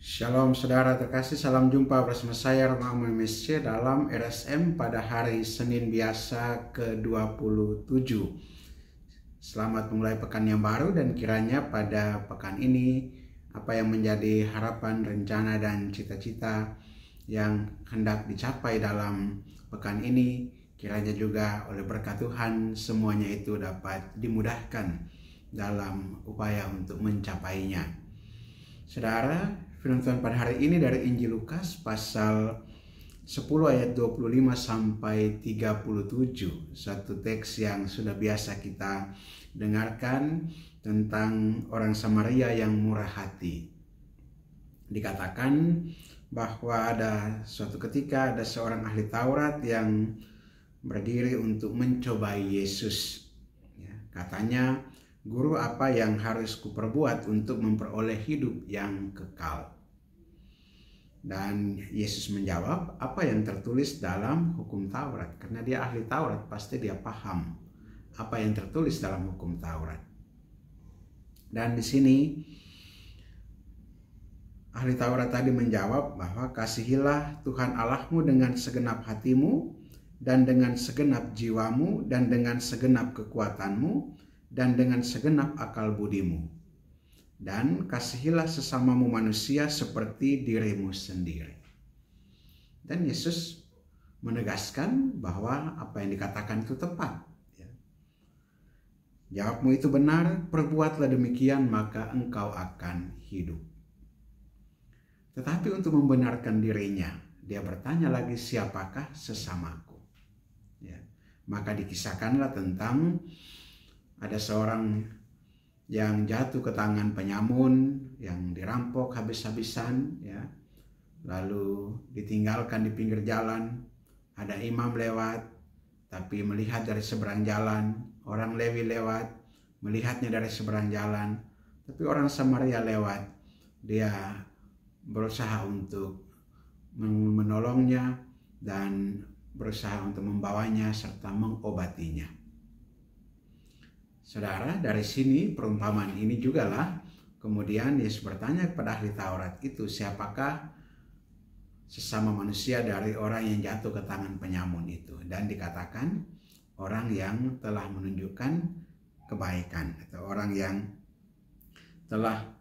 Shalom saudara terkasih, salam jumpa bersama saya Roma MSC dalam RSM pada hari Senin biasa ke-27. Selamat memulai pekan yang baru dan kiranya pada pekan ini apa yang menjadi harapan, rencana dan cita-cita yang hendak dicapai dalam pekan ini kiranya juga oleh berkat Tuhan semuanya itu dapat dimudahkan dalam upaya untuk mencapainya. Saudara, firman Tuhan pada hari ini dari Injil Lukas pasal 10 ayat 25 sampai 37. Satu teks yang sudah biasa kita dengarkan tentang orang Samaria yang murah hati. Dikatakan bahwa ada suatu ketika ada seorang ahli Taurat yang berdiri untuk mencobai Yesus. Katanya, "Guru, apa yang harus kuperbuat untuk memperoleh hidup yang kekal?" Dan Yesus menjawab, apa yang tertulis dalam hukum Taurat? Karena dia ahli Taurat, pasti dia paham apa yang tertulis dalam hukum Taurat. Dan di sini ahli Taurat tadi menjawab bahwa kasihilah Tuhan Allahmu dengan segenap hatimu, dan dengan segenap jiwamu, dan dengan segenap kekuatanmu, dan dengan segenap akal budimu. Dan kasihilah sesamamu manusia seperti dirimu sendiri. Dan Yesus menegaskan bahwa apa yang dikatakan itu tepat. Jawabmu itu benar, perbuatlah demikian maka engkau akan hidup. Tetapi untuk membenarkan dirinya, dia bertanya lagi, siapakah sesamaku? Maka dikisahkanlah tentang ada seorang yang jatuh ke tangan penyamun, yang dirampok habis-habisan, lalu ditinggalkan di pinggir jalan. Ada imam lewat, tapi melihat dari seberang jalan. Orang Lewi lewat, melihatnya dari seberang jalan. Tapi orang Samaria lewat, dia berusaha untuk menolongnya dan berusaha untuk membawanya serta mengobatinya. Saudara, dari sini perumpamaan ini juga lah. Kemudian Yesus bertanya kepada ahli Taurat itu, siapakah sesama manusia dari orang yang jatuh ke tangan penyamun itu? Dan dikatakan orang yang telah menunjukkan kebaikan atau orang yang telah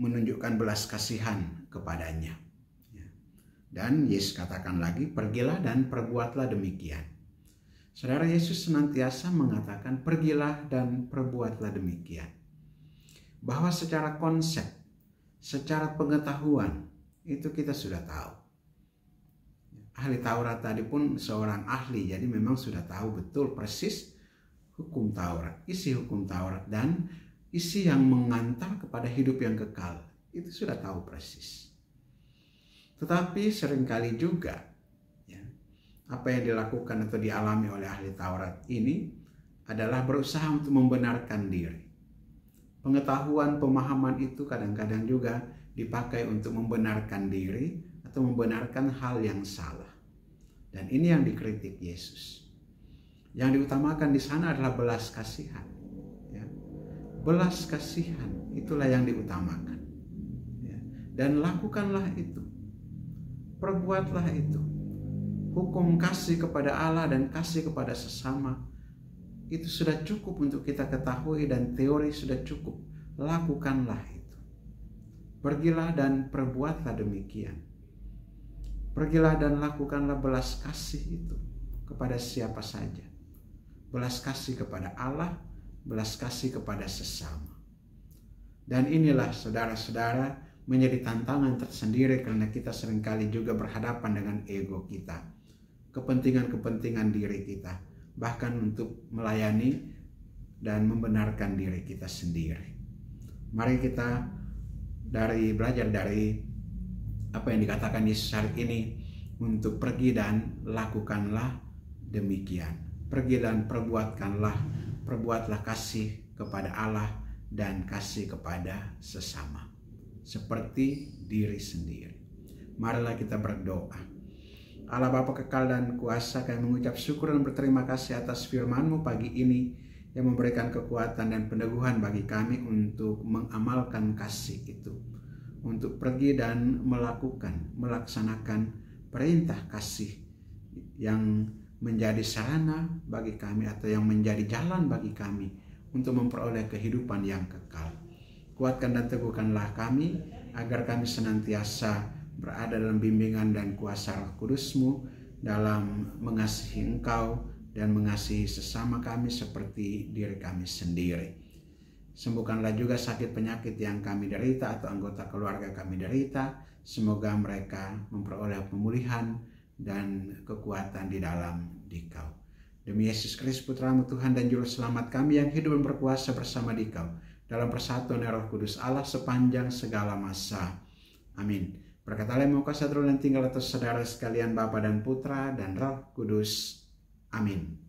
menunjukkan belas kasihan kepadanya. Dan Yesus katakan lagi, pergilah dan perbuatlah demikian. Saudara, Yesus senantiasa mengatakan pergilah dan perbuatlah demikian. Bahwa secara konsep, secara pengetahuan, itu kita sudah tahu. Ahli Taurat tadi pun seorang ahli, jadi memang sudah tahu betul persis hukum Taurat, isi hukum Taurat, dan isi yang mengantar kepada hidup yang kekal. Itu sudah tahu persis. Tetapi seringkali juga, apa yang dilakukan atau dialami oleh ahli Taurat ini adalah berusaha untuk membenarkan diri. Pengetahuan, pemahaman itu kadang-kadang juga dipakai untuk membenarkan diri atau membenarkan hal yang salah. Dan ini yang dikritik Yesus. Yang diutamakan di sana adalah belas kasihan. Belas kasihan itulah yang diutamakan. Dan lakukanlah itu. Perbuatlah itu. Hukum kasih kepada Allah dan kasih kepada sesama itu sudah cukup untuk kita ketahui, dan teori sudah cukup. Lakukanlah itu. Pergilah dan perbuatlah demikian. Pergilah dan lakukanlah belas kasih itu kepada siapa saja. Belas kasih kepada Allah, belas kasih kepada sesama. Dan inilah saudara-saudara menjadi tantangan tersendiri karena kita seringkali juga berhadapan dengan ego kita. Kepentingan-kepentingan diri kita, bahkan untuk melayani dan membenarkan diri kita sendiri. Mari kita belajar dari apa yang dikatakan Yesus hari ini untuk pergi dan lakukanlah demikian. Pergi dan perbuatlah kasih kepada Allah dan kasih kepada sesama seperti diri sendiri. Marilah kita berdoa. Allah Bapa kekal dan kuasa, kami mengucap syukur dan berterima kasih atas firman-Mu pagi ini yang memberikan kekuatan dan peneguhan bagi kami untuk mengamalkan kasih itu. untuk pergi dan melaksanakan perintah kasih yang menjadi sarana bagi kami atau yang menjadi jalan bagi kami untuk memperoleh kehidupan yang kekal. Kuatkan dan teguhkanlah kami agar kami senantiasa berada dalam bimbingan dan kuasa Roh Kudus-Mu dalam mengasihi Engkau dan mengasihi sesama kami seperti diri kami sendiri. Sembuhkanlah juga sakit penyakit yang kami derita atau anggota keluarga kami derita. Semoga mereka memperoleh pemulihan dan kekuatan di dalam Dikau. Demi Yesus Kristus Putra-Mu Tuhan dan Juru Selamat kami yang hidup dan berkuasa bersama Dikau dalam persatuan Roh Kudus Allah sepanjang segala masa. Amin. Berkat Allah yang Maha Kuasa turun dan tinggal atas saudara sekalian, Bapa dan Putra dan Roh Kudus. Amin.